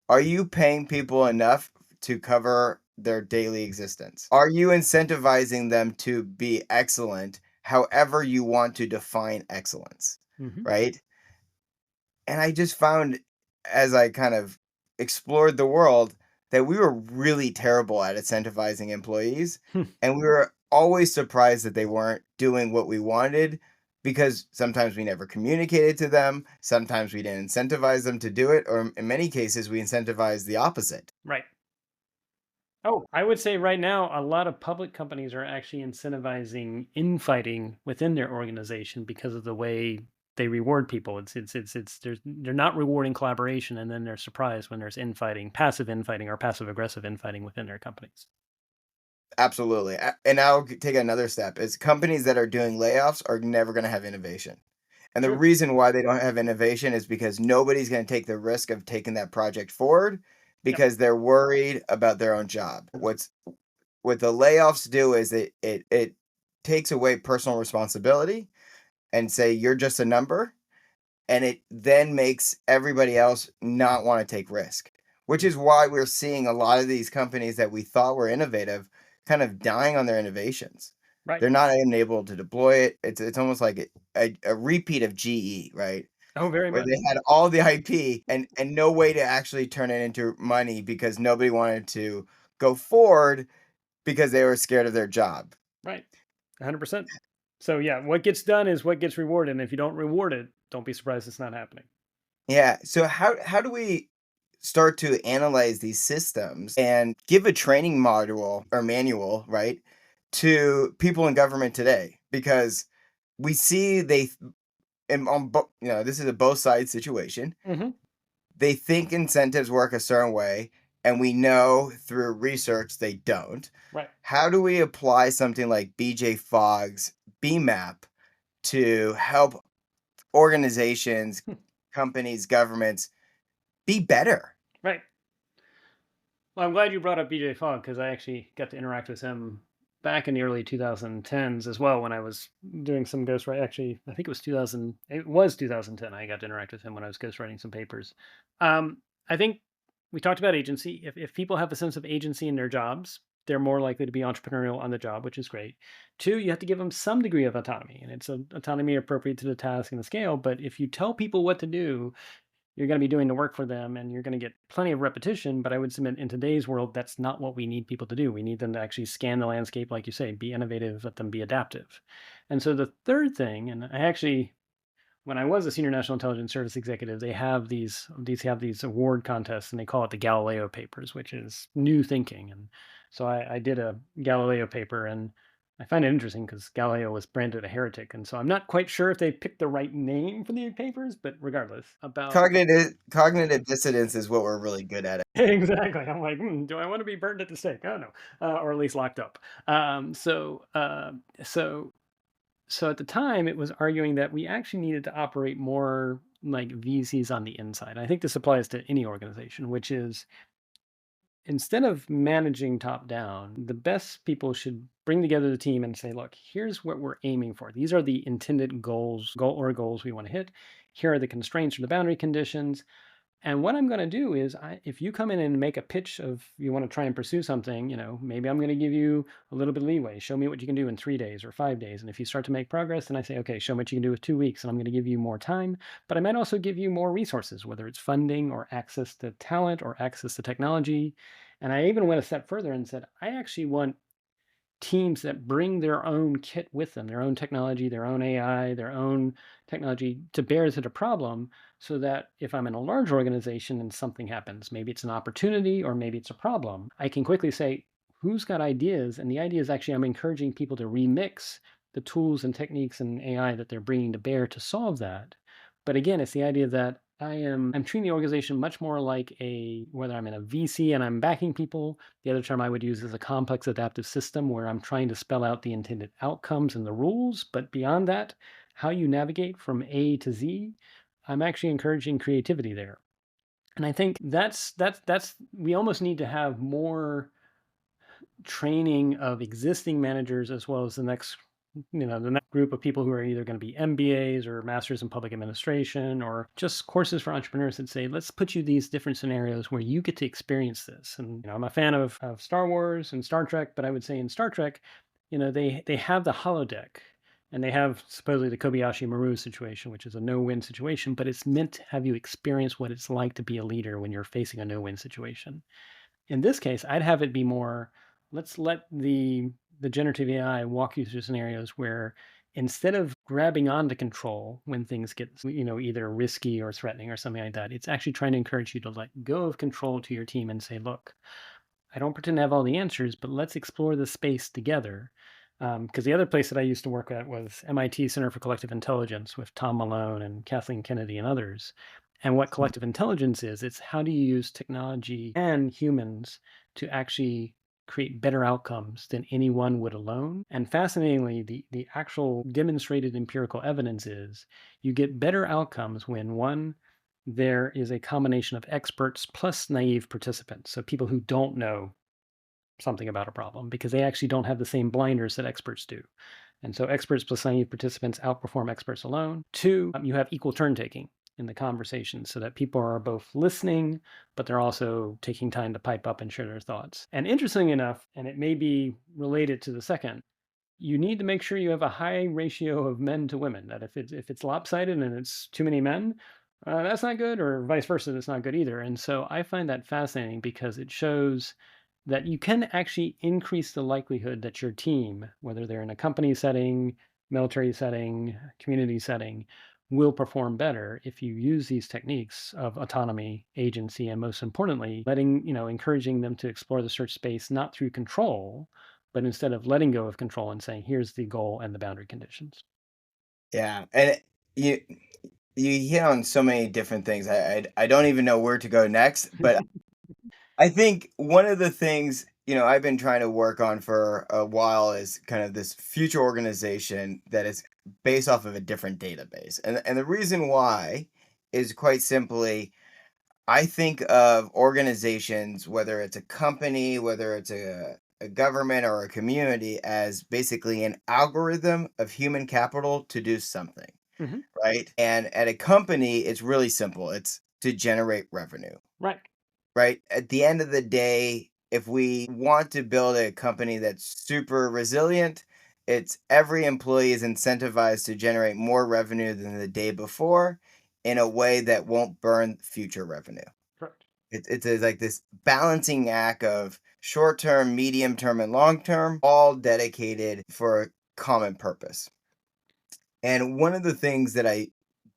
are you paying people enough to cover their daily existence? Are you incentivizing them to be excellent however you want to define excellence? Hmm. Right? And I just found as I kind of explored the world that we were really terrible at incentivizing employees, and we were always surprised that they weren't doing what we wanted because sometimes we never communicated to them, sometimes we didn't incentivize them to do it, or in many cases we incentivized the opposite. Right. Oh, I would say right now, a lot of public companies are actually incentivizing infighting within their organization because of the way they reward people. They're not rewarding collaboration, and then they're surprised when there's infighting, passive infighting, or passive aggressive infighting within their companies. Absolutely. And I'll take another step is companies that are doing layoffs are never going to have innovation. And the True. reason why they don't have innovation is because nobody's going to take the risk of taking that project forward Yep. because they're worried about their own job. What the layoffs do is it takes away personal responsibility and say you're just a number, and it then makes everybody else not want to take risk, which is why we're seeing a lot of these companies that we thought were innovative kind of dying on their innovations. Right. They're not even able to deploy it. It's almost like a repeat of GE, right? Oh, very Where much. they had all the IP and no way to actually turn it into money because nobody wanted to go forward because they were scared of their job. Right. 100%. So yeah, what gets done is what gets rewarded. And if you don't reward it, don't be surprised it's not happening. Yeah. So how do we start to analyze these systems and give a training module or manual, right, to people in government today? Because we see and this is a both sides situation. Hmm. They think incentives work a certain way, and we know through research they don't. Right. How do we apply something like BJ Fogg's BMAP to help organizations, companies, governments be better? Right. Well, I'm glad you brought up BJ Fogg because I actually got to interact with him back in the early 2010s as well when I was doing some ghostwriting. Actually, I think it was 2000. It was 2010. I got to interact with him when I was ghostwriting some papers. I think we talked about agency. If people have a sense of agency in their jobs, they're more likely to be entrepreneurial on the job, which is great. Two, you have to give them some degree of autonomy, and it's autonomy appropriate to the task and the scale. But if you tell people what to do, you're going to be doing the work for them and you're going to get plenty of repetition. But I would submit in today's world, that's not what we need people to do. We need them to actually scan the landscape, like you say, be innovative, let them be adaptive. And so the third thing, and I actually, when I was a senior national intelligence service executive, they have these award contests, and they call it the Galileo papers, which is new thinking. And so I did a Galileo paper, and I find it interesting because Galileo was branded a heretic, and so I'm not quite sure if they picked the right name for the papers, but regardless, about Cognitive dissonance is what we're really good at. exactly. I'm like, do I want to be burned at the stake? Oh no, or at least locked up. Um, so, uh, so so at the time, it was arguing that we actually needed to operate more. like VCs on the inside. I think this applies to any organization, which is instead of managing top down, the best people should bring together the team and say, look, here's what we're aiming for. These are the intended goals we want to hit. Here are the constraints or the boundary conditions. And what I'm going to do is, if you come in and make a pitch of you want to try and pursue something, maybe I'm going to give you a little bit of leeway. Show me what you can do in 3 days or 5 days. And if you start to make progress, then I say, okay, show me what you can do with 2 weeks. And I'm going to give you more time. But I might also give you more resources, whether it's funding or access to talent or access to technology. And I even went a step further and said, I actually want teams that bring their own kit with them, their own technology, their own AI, their own technology to bear to the problem, so that if I'm in a large organization and something happens, maybe it's an opportunity or maybe it's a problem, I can quickly say, who's got ideas? And the idea is actually I'm encouraging people to remix the tools and techniques and AI that they're bringing to bear to solve that. But again, it's the idea that I'm treating the organization much more like whether I'm in a VC and I'm backing people. The other term I would use is a complex adaptive system where I'm trying to spell out the intended outcomes and the rules. But beyond that, how you navigate from A to Z, I'm actually encouraging creativity there. And I think we almost need to have more training of existing managers as well as the next group of people who are either going to be MBAs or masters in public administration or just courses for entrepreneurs that say, let's put you these different scenarios where you get to experience this. And I'm a fan of Star Wars and Star Trek, but I would say in Star Trek, they have the holodeck and they have supposedly the Kobayashi Maru situation, which is a no-win situation, but it's meant to have you experience what it's like to be a leader when you're facing a no-win situation. In this case, I'd have it be more, let's let the generative AI walk you through scenarios where instead of grabbing onto control when things get, either risky or threatening or something like that, it's actually trying to encourage you to let go of control to your team and say, look, I don't pretend to have all the answers, but let's explore the space together. Because the other place that I used to work at was MIT Center for Collective Intelligence with Tom Malone and Kathleen Kennedy and others. And what collective intelligence is, it's how do you use technology and humans to actually create better outcomes than anyone would alone. And fascinatingly, the actual demonstrated empirical evidence is you get better outcomes when one, there is a combination of experts plus naive participants. So people who don't know something about a problem because they actually don't have the same blinders that experts do. And so experts plus naive participants outperform experts alone. Two, you have equal turn taking in the conversation so that people are both listening, but they're also taking time to pipe up and share their thoughts. And interestingly enough, and it may be related to the second, you need to make sure you have a high ratio of men to women. That if it's lopsided and it's too many men, that's not good, or vice versa, that's not good either. And so I find that fascinating because it shows that you can actually increase the likelihood that your team, whether they're in a company setting, military setting, community setting, will perform better if you use these techniques of autonomy, agency, and most importantly, encouraging them to explore the search space not through control, but instead of letting go of control and saying, here's the goal and the boundary conditions. Yeah, and you you hit on so many different things. I don't even know where to go next, but I think one of the things, I've been trying to work on for a while is kind of this future organization that is based off of a different database. And the reason why is quite simply I think of organizations, whether it's a company, whether it's a government or a community, as basically an algorithm of human capital to do something, Hmm. right? And at a company, it's really simple. It's to generate revenue, Right. right? At the end of the day, if we want to build a company that's super resilient, it's every employee is incentivized to generate more revenue than the day before in a way that won't burn future revenue. Correct. It's like this balancing act of short term, medium term, and long term, all dedicated for a common purpose. And one of the things that I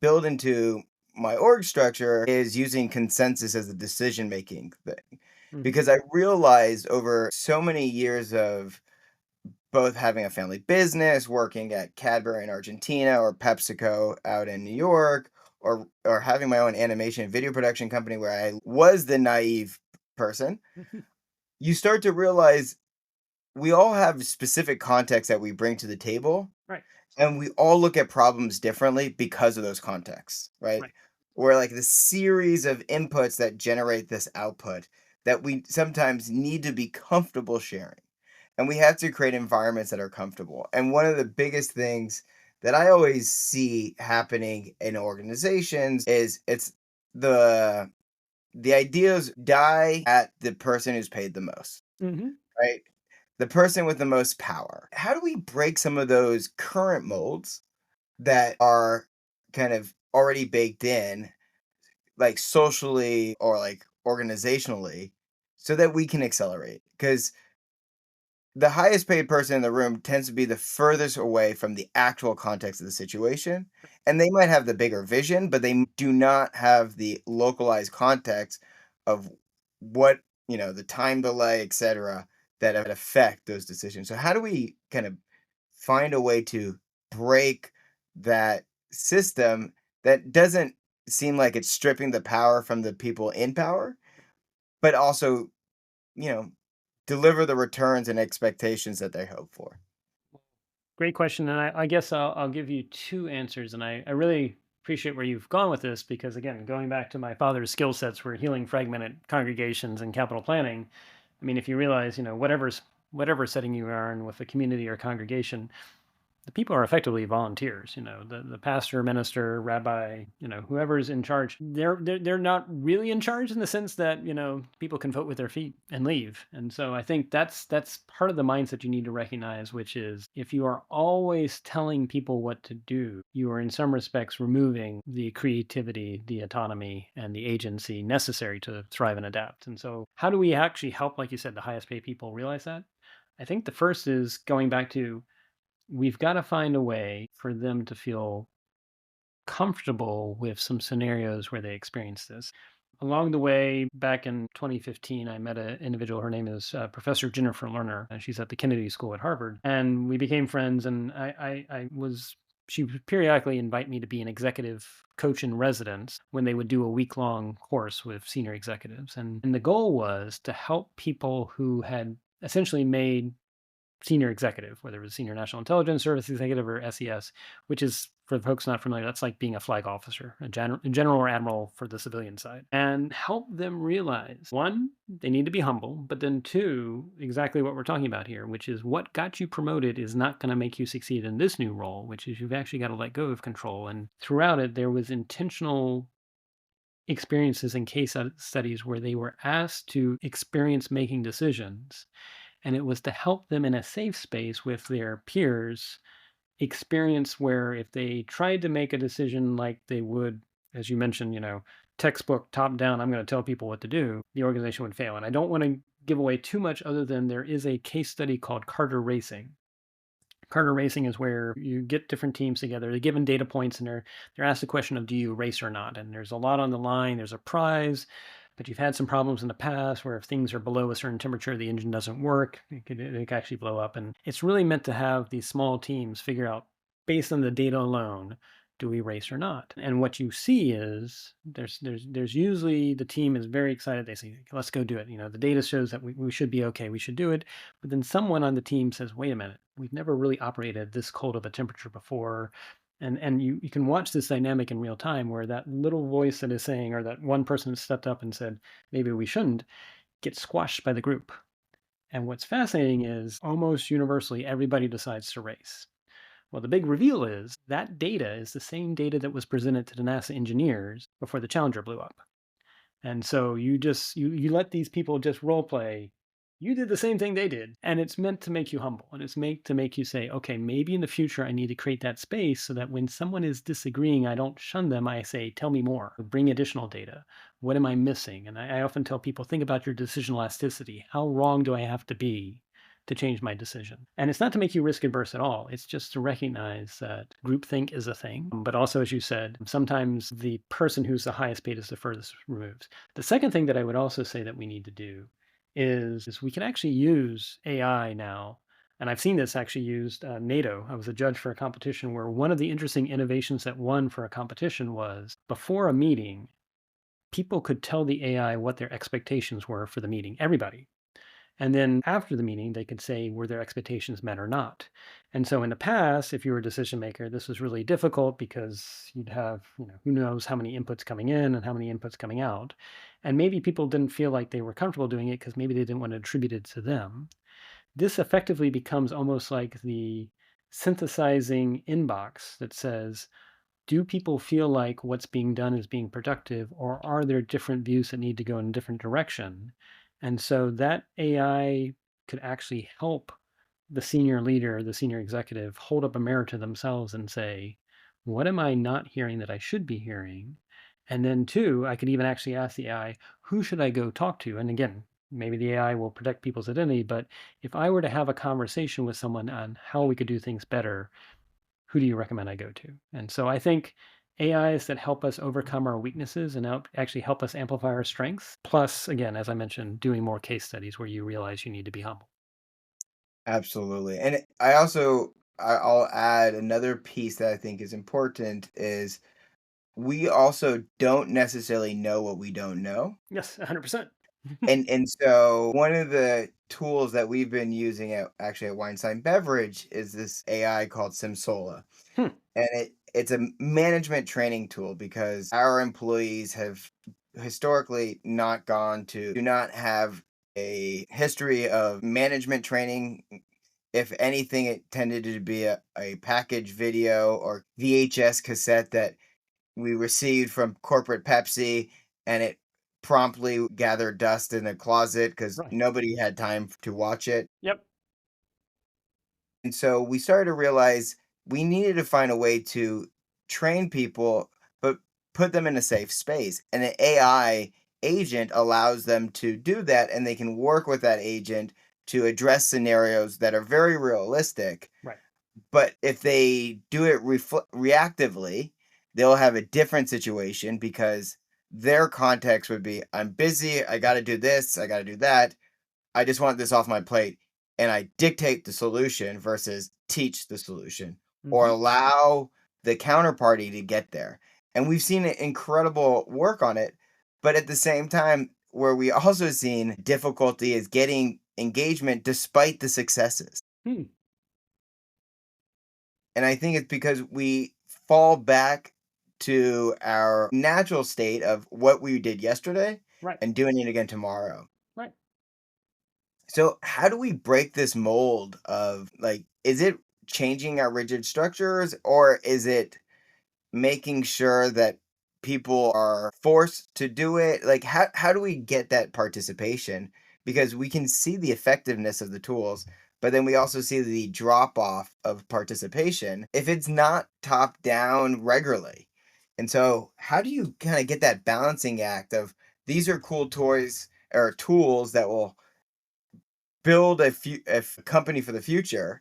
build into my org structure is using consensus as a decision making thing. Hmm. Because I realized over so many years of both having a family business, working at Cadbury in Argentina or PepsiCo out in New York, or having my own animation and video production company where I was the naive person, you start to realize we all have specific context that we bring to the table, Right. and we all look at problems differently because of those contexts, right? Right. or like the series of inputs that generate this output that we sometimes need to be comfortable sharing. And we have to create environments that are comfortable. And one of the biggest things that I always see happening in organizations is the the ideas die at the person who's paid the most, Hmm. right? The person with the most power. How do we break some of those current molds that are kind of already baked in, like socially or like organizationally, so that we can accelerate? Because the highest paid person in the room tends to be the furthest away from the actual context of the situation. And they might have the bigger vision, but they do not have the localized context of what, the time delay, et cetera, that affect those decisions. So, how do we kind of find a way to break that system that doesn't seem like it's stripping the power from the people in power, but also, you know, deliver the returns and expectations that they hope for? Great question. And I guess I'll give you two answers. And I really appreciate where you've gone with this because, again, going back to my father's skill sets were healing fragmented congregations and capital planning. I mean, if you realize, whatever setting you are in with a community or congregation, the people are effectively volunteers. The pastor, minister, rabbi, whoever's in charge, they're not really in charge in the sense that people can vote with their feet and leave. And so I think that's part of the mindset you need to recognize, which is if you are always telling people what to do, you are in some respects removing the creativity, the autonomy, and the agency necessary to thrive and adapt. And so how do we actually help, like you said, the highest paid people realize that? I think the first is going back to we've got to find a way for them to feel comfortable with some scenarios where they experience this. Along the way, back in 2015, I met an individual. Her name is Professor Jennifer Lerner, and she's at the Kennedy School at Harvard. And we became friends. And she would periodically invite me to be an executive coach in residence when they would do a week long course with senior executives. And the goal was to help people who had essentially made senior executive, whether it was senior national intelligence service executive or SES, which is for folks not familiar, that's like being a flag officer, a general or admiral for the civilian side, and help them realize one, they need to be humble, but then two, exactly what we're talking about here, which is what got you promoted is not going to make you succeed in this new role, which is you've actually got to let go of control. And throughout it, there was intentional experiences and case studies where they were asked to experience making decisions, and it was to help them in a safe space with their peers experience where if they tried to make a decision like they would, as you mentioned, textbook top down, I'm going to tell people what to do, the organization would fail. And I don't want to give away too much other than there is a case study called Carter Racing. Carter Racing is where you get different teams together. They're given data points and they're asked the question of do you race or not? And there's a lot on the line. There's a prize, but you've had some problems in the past where if things are below a certain temperature, the engine doesn't work. It could actually blow up. And it's really meant to have these small teams figure out based on the data alone, do we race or not? And what you see is there's usually the team is very excited. They say, let's go do it. The data shows that we should be okay. We should do it. But then someone on the team says, wait a minute, we've never really operated this cold of a temperature before. And you can watch this dynamic in real time where that little voice that is saying, or that one person stepped up and said, maybe we shouldn't, gets squashed by the group. And what's fascinating is almost universally everybody decides to race. Well, the big reveal is that data is the same data that was presented to the NASA engineers before the Challenger blew up. And so you let these people just role play. You did the same thing they did. And it's meant to make you humble. And it's meant to make you say, okay, maybe in the future I need to create that space so that when someone is disagreeing, I don't shun them. I say, tell me more, bring additional data. What am I missing? And I often tell people, think about your decision elasticity. How wrong do I have to be to change my decision? And it's not to make you risk adverse at all. It's just to recognize that groupthink is a thing. But also, as you said, sometimes the person who's the highest paid is the furthest removed. The second thing that I would also say that we need to do is we can actually use AI now. And I've seen this actually used NATO. I was a judge for a competition where one of the interesting innovations that won for a competition was before a meeting, people could tell the AI what their expectations were for the meeting, everybody. And then after the meeting, they could say, were their expectations met or not? And so in the past, if you were a decision maker, this was really difficult because you'd have, who knows how many inputs coming in and how many inputs coming out. And maybe people didn't feel like they were comfortable doing it because maybe they didn't want to attribute it to them. This effectively becomes almost like the synthesizing inbox that says, do people feel like what's being done is being productive, or are there different views that need to go in a different direction? And so that AI could actually help the senior leader, the senior executive, hold up a mirror to themselves and say, what am I not hearing that I should be hearing? And then, two, I could even actually ask the AI, who should I go talk to? And again, maybe the AI will protect people's identity, but if I were to have a conversation with someone on how we could do things better, who do you recommend I go to? And so I think AIs that help us overcome our weaknesses and actually help us amplify our strengths. Plus, again, as I mentioned, doing more case studies where you realize you need to be humble. Absolutely. And I also I'll add another piece that I think is important is we also don't necessarily know what we don't know. Yes, 100%. And so one of the tools that we've been using at Weinstein Beverage is this AI called SimSola. Hmm, And it's a management training tool because our employees have historically do not have a history of management training. If anything, it tended to be a package video or VHS cassette that we received from corporate Pepsi, and it promptly gathered dust in a closet because right. nobody had time to watch it. Yep. And so we started to realize we needed to find a way to train people, but put them in a safe space. And an AI agent allows them to do that, and they can work with that agent to address scenarios that are very realistic. Right. But if they do it reactively, they'll have a different situation because their context would be I'm busy, I got to do this, I got to do that. I just want this off my plate, and I dictate the solution versus teach the solution or Hmm. allow the counterparty to get there. And we've seen incredible work on it, but at the same time, where we also seen difficulty is getting engagement despite the successes. Hmm. And I think it's because we fall back to our natural state of what we did yesterday Right. and doing it again tomorrow. Right. So how do we break this mold of like, is it changing our rigid structures or is it making sure that people are forced to do it? Like how do we get that participation? Because we can see the effectiveness of the tools, but then we also see the drop off of participation if it's not top down regularly. And so how do you kind of get that balancing act of these are cool toys or tools that will build a company for the future,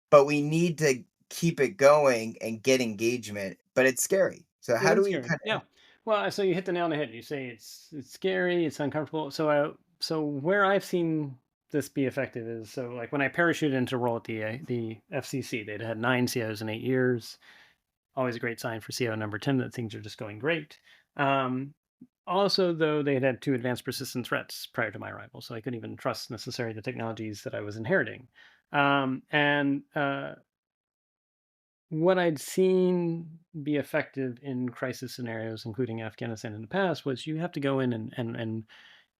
but we need to keep it going and get engagement, but it's scary. So It how do is we scary. kind Yeah. Well, so you hit the nail on the head. You say it's scary, it's uncomfortable. So where I've seen this be effective is so like when I parachuted into a role at the FCC, they'd had 9 COs in 8 years. Always a great sign for CO number 10 that things are just going great. Um, Also, though, they had had two advanced persistent threats prior to my arrival, so I couldn't even trust necessarily the technologies that I was inheriting. And What I'd seen be effective in crisis scenarios, including Afghanistan in the past, was you have to go in and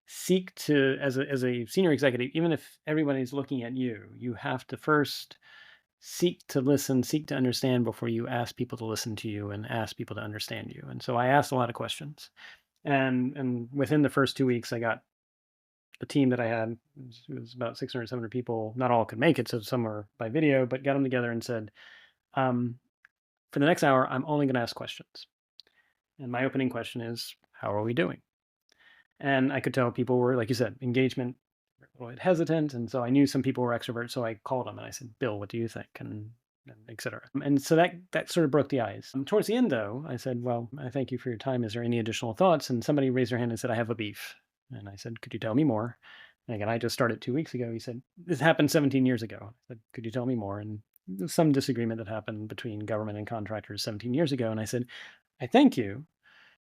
seek to, as a senior executive, even if everybody's looking at you, you have to first seek to listen, seek to understand before you ask people to listen to you and ask people to understand you. And so I asked a lot of questions. And within the first 2 weeks, I got the team that I had, it was about 600, 700 people. Not all could make it, so some were by video, but got them together and said, um, for the next hour, I'm only going to ask questions. And my opening question is, how are we doing? And I could tell people were, like you said, engagement, a little bit hesitant. And so I knew some people were extroverts. So I called them and I said, Bill, what do you think? And et cetera. And so that sort of broke the ice. Towards the end, though, I said, well, I thank you for your time. Is there any additional thoughts? And somebody raised their hand and said, I have a beef. And I said, could you tell me more? And again, I just started 2 weeks ago. He said, this happened 17 years ago. I said, could you tell me more? And there was some disagreement that happened between government and contractors 17 years ago. And I said, I thank you.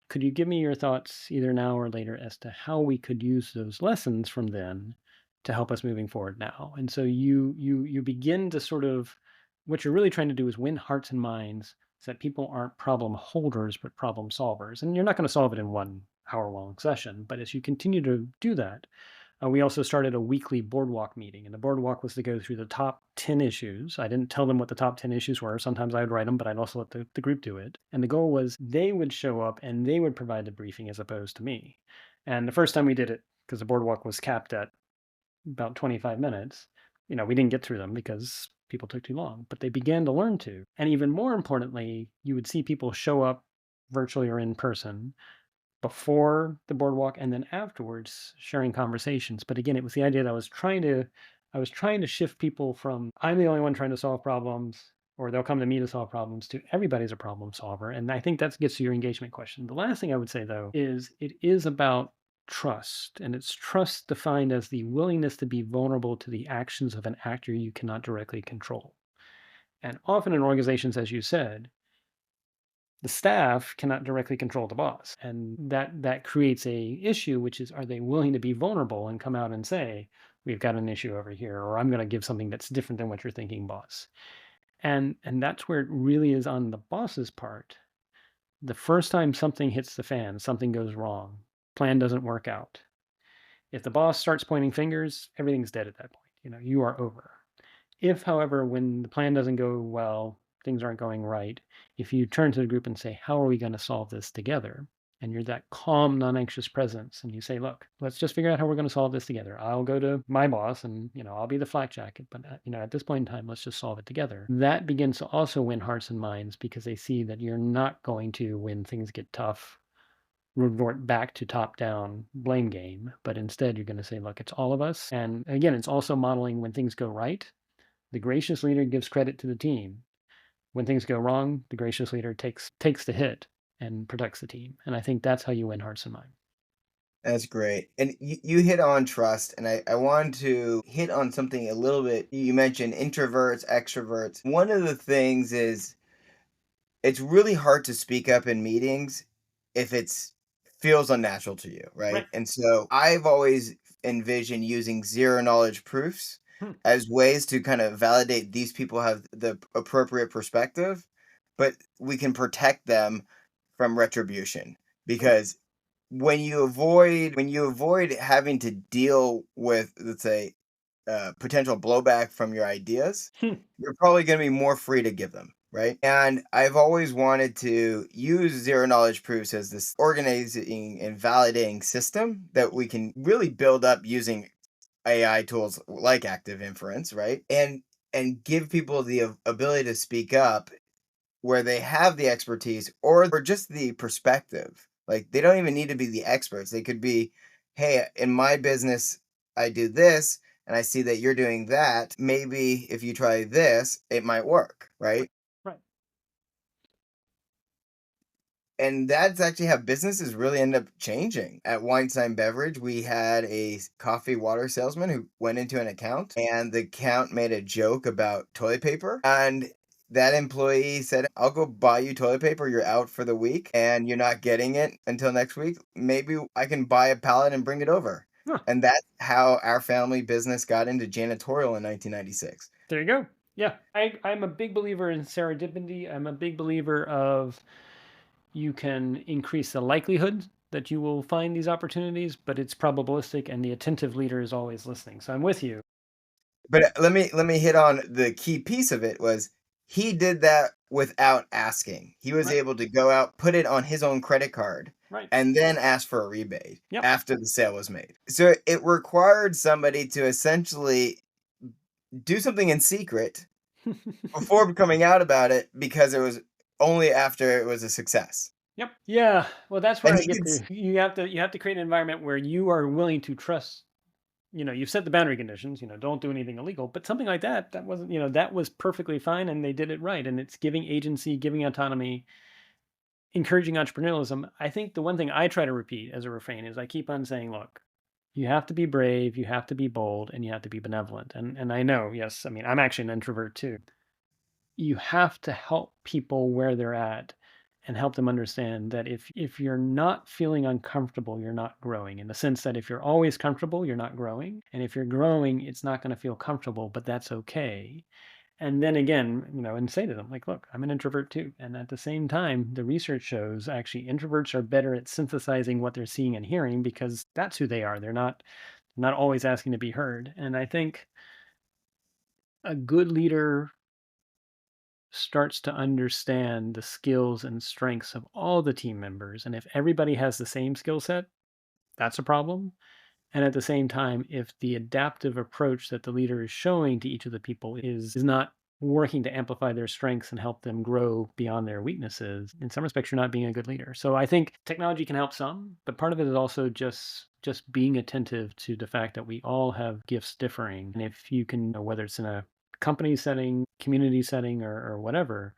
Could you give me your thoughts either now or later as to how we could use those lessons from then to help us moving forward now. And so you begin to sort of, what you're really trying to do is win hearts and minds so that people aren't problem holders but problem solvers. And you're not going to solve it in 1 hour long session, but as you continue to do that, we also started a weekly boardwalk meeting, and the boardwalk was to go through the top 10 issues. I didn't tell them what the top 10 issues were. Sometimes I would write them, but I'd also let the group do it. And the goal was they would show up and they would provide the briefing as opposed to me. And the first time we did it, because the boardwalk was capped at about 25 minutes, we didn't get through them because people took too long, but they began to learn to. And even more importantly, you would see people show up virtually or in person before the boardwalk and then afterwards sharing conversations. But again, it was the idea that I was trying to shift people from I'm the only one trying to solve problems or they'll come to me to solve problems to everybody's a problem solver. And I think that gets to your engagement question. The last thing I would say though is it is about trust, and it's trust defined as the willingness to be vulnerable to the actions of an actor you cannot directly control. And often in organizations, as you said, the staff cannot directly control the boss, and that creates a issue, which is, are they willing to be vulnerable and come out and say, we've got an issue over here, or I'm going to give something that's different than what you're thinking, boss. And that's where it really is on the boss's part. The first time something hits the fan, something goes wrong, plan doesn't work out, if the boss starts pointing fingers, everything's dead at that point. You are over. If, however, when the plan doesn't go well, things aren't going right, if you turn to the group and say, how are we going to solve this together? And you're that calm, non-anxious presence, and you say, look, let's just figure out how we're going to solve this together. I'll go to my boss and, I'll be the flak jacket, but at this point in time, let's just solve it together. That begins to also win hearts and minds because they see that you're not going to, when things get tough, revert back to top down blame game, but instead you're going to say, look, it's all of us. And again, it's also modeling when things go right, the gracious leader gives credit to the team. When things go wrong, the gracious leader takes the hit and protects the team. And I think that's how you win hearts and minds. That's great. And you hit on trust, and I wanted to hit on something a little bit. You mentioned introverts, extroverts. One of the things is it's really hard to speak up in meetings if it's feels unnatural to you, Right. right? And so I've always envisioned using zero knowledge proofs Hmm. as ways to kind of validate these people have the appropriate perspective, but we can protect them from retribution because when you avoid having to deal with, let's say, potential blowback from your ideas, Hmm. you're probably going to be more free to give them, right? And I've always wanted to use zero knowledge proofs as this organizing and validating system that we can really build up using AI tools like active inference, right? And give people the ability to speak up where they have the expertise or just the perspective. Like they don't even need to be the experts. They could be, hey, in my business, I do this and I see that you're doing that. Maybe if you try this, it might work, right? Right. And that's actually how businesses really end up changing. At Weinstein Beverage, we had a coffee water salesman who went into an account, and the account made a joke about toilet paper. And that employee said, I'll go buy you toilet paper. You're out for the week and you're not getting it until next week. Maybe I can buy a pallet and bring it over. Huh. And that's how our family business got into janitorial in 1996. There you go. Yeah. I'm a big believer in serendipity. I'm a big believer of you can increase the likelihood that you will find these opportunities, but it's probabilistic and the attentive leader is always listening. So I'm with you. But let me hit on the key piece of it was he did that without asking. He was Right. able to go out, put it on his own credit card, Right. and then ask for a rebate Yep. after the sale was made. So it required somebody to essentially do something in secret before coming out about it because it was only after it was a success. Yep. Yeah. Well, that's where And I he get could to. You have to create an environment where you are willing to trust. You've set the boundary conditions. Don't do anything illegal. But something like that, that wasn't. That was perfectly fine, and they did it right. And it's giving agency, giving autonomy, encouraging entrepreneurialism. I think the one thing I try to repeat as a refrain is I keep on saying, look, you have to be brave, you have to be bold, and you have to be benevolent. And I know, yes, I mean, I'm actually an introvert too. You have to help people where they're at and help them understand that if you're not feeling uncomfortable, you're not growing, in the sense that if you're always comfortable, you're not growing. And if you're growing, it's not going to feel comfortable, but that's okay. And then again, and say to them, like, look, I'm an introvert too. And at the same time, the research shows actually introverts are better at synthesizing what they're seeing and hearing because that's who they are. They're not always asking to be heard. And I think a good leader starts to understand the skills and strengths of all the team members. And if everybody has the same skill set, that's a problem. And at the same time, if the adaptive approach that the leader is showing to each of the people is not working to amplify their strengths and help them grow beyond their weaknesses, in some respects, you're not being a good leader. So I think technology can help some, but part of it is also just being attentive to the fact that we all have gifts differing. And if you can, whether it's in a company setting, community setting, or whatever,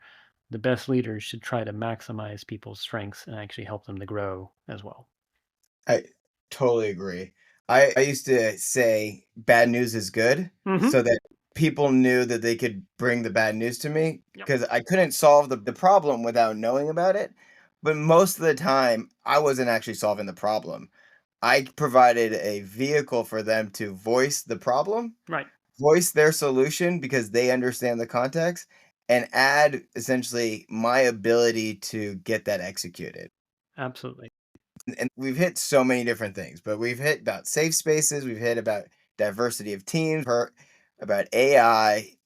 the best leaders should try to maximize people's strengths and actually help them to grow as well. I totally agree. I used to say bad news is good Hmm. so that people knew that they could bring the bad news to me Yep. because I couldn't solve the problem without knowing about it. But most of the time, I wasn't actually solving the problem. I provided a vehicle for them to voice the problem, Right. voice their solution because they understand the context, and add essentially my ability to get that executed. Absolutely. And we've hit so many different things, but we've hit about safe spaces, we've hit about diversity of teams, about AI,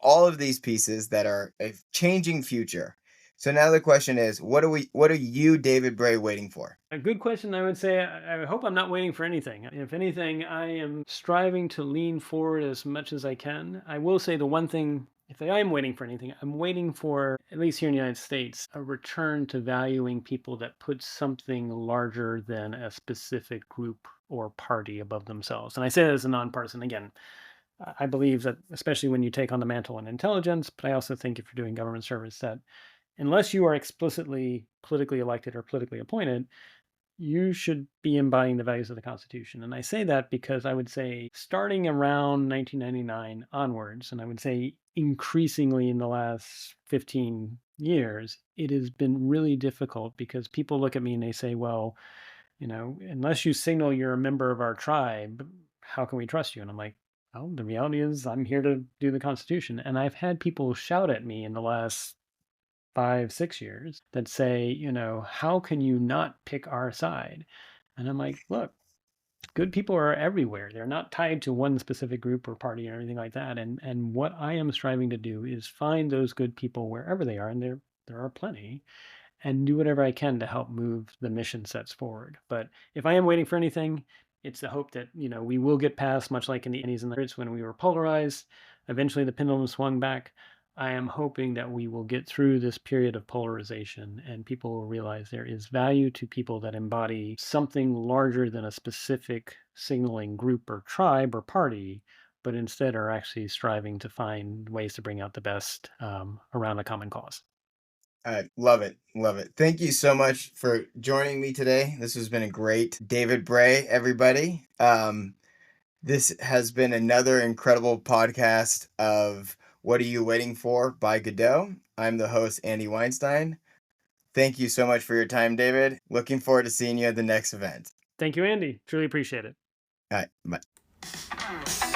all of these pieces that are a changing future. So now the question is, what are you, David Bray, waiting for? A good question. I would say I hope I'm not waiting for anything. If anything, I am striving to lean forward as much as I can. I will say the one thing, if I am waiting for anything, I'm waiting for, at least here in the United States, a return to valuing people that put something larger than a specific group or party above themselves. And I say that as a nonpartisan. Again, I believe that, especially when you take on the mantle in intelligence, but I also think if you're doing government service, that unless you are explicitly politically elected or politically appointed, you should be embodying the values of the Constitution. And I say that because I would say starting around 1999 onwards, and I would say increasingly in the last 15 years, it has been really difficult because people look at me and they say, well, unless you signal you're a member of our tribe, how can we trust you? And I'm like, oh, the reality is I'm here to do the Constitution. And I've had people shout at me in the last 5, 6 years that say, how can you not pick our side? And I'm like, look, good people are everywhere. They're not tied to one specific group or party or anything like that. And what I am striving to do is find those good people wherever they are, and there are plenty, and do whatever I can to help move the mission sets forward. But if I am waiting for anything, it's the hope that, we will get past, much like in the 80s and the 90s when we were polarized. Eventually the pendulum swung back. I am hoping that we will get through this period of polarization and people will realize there is value to people that embody something larger than a specific signaling group or tribe or party, but instead are actually striving to find ways to bring out the best around a common cause. I love it. Love it. Thank you so much for joining me today. This has been a great David Bray, everybody. This has been another incredible podcast of What Are You Waiting For by Godot. I'm the host, Andy Weinstein. Thank you so much for your time, David. Looking forward to seeing you at the next event. Thank you, Andy. Truly appreciate it. All right, bye.